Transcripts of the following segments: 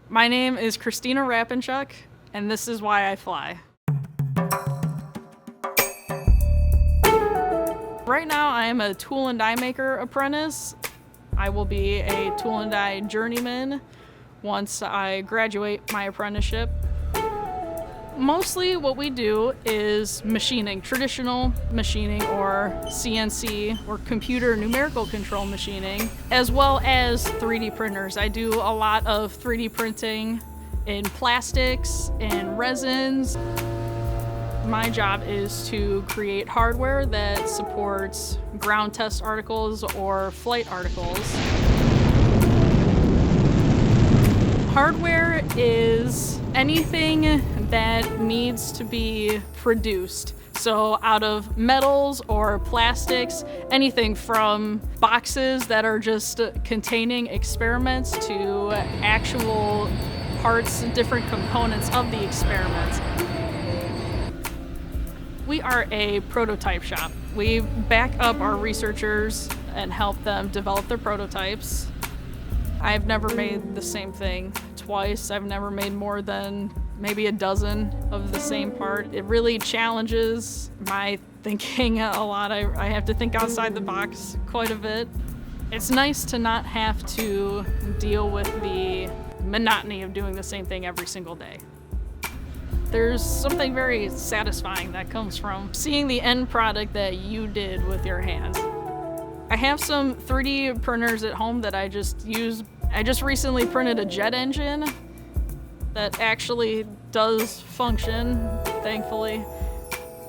My name is Christina Rapenchuk, and this is why I fly. Right now, I am a tool and die maker apprentice. I will be a tool and die journeyman once I graduate my apprenticeship. Mostly what we do is machining, traditional machining or CNC or computer numerical control machining, as well as 3D printers. I do a lot of 3D printing in plastics and resins. My job is to create hardware that supports ground test articles or flight articles. Hardware is anything that needs to be produced. So out of metals or plastics, anything from boxes that are just containing experiments to actual parts, different components of the experiments. We are a prototype shop. We back up our researchers and help them develop their prototypes. I've never made the same thing twice. I've never made more than maybe a dozen of the same part. It really challenges my thinking a lot. I have to think outside the box quite a bit. It's nice to not have to deal with the monotony of doing the same thing every single day. There's something very satisfying that comes from seeing the end product that you did with your hands. I have some 3D printers at home that I just use. I just recently printed a jet engine that actually does function, thankfully.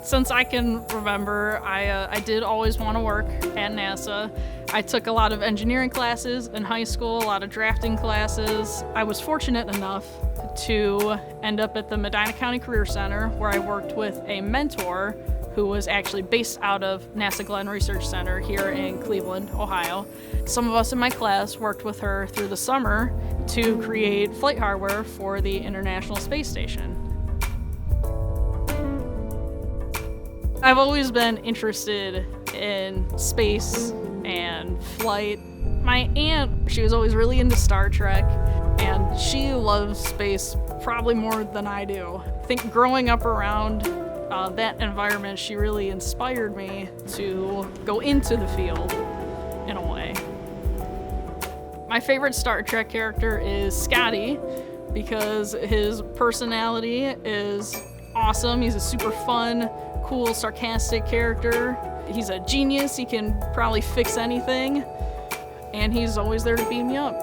Since I can remember, I did always want to work at NASA. I took a lot of engineering classes in high school, a lot of drafting classes. I was fortunate enough to end up at the Medina County Career Center, where I worked with a mentor who was actually based out of NASA Glenn Research Center here in Cleveland, Ohio. Some of us in my class worked with her through the summer to create flight hardware for the International Space Station. I've always been interested in space and flight. My aunt, she was always really into Star Trek, and she loves space probably more than I do. I think growing up around that environment, she really inspired me to go into the field in a way. My favorite Star Trek character is Scotty because his personality is awesome. He's a super fun, cool, sarcastic character. He's a genius. He can probably fix anything, and he's always there to beam me up.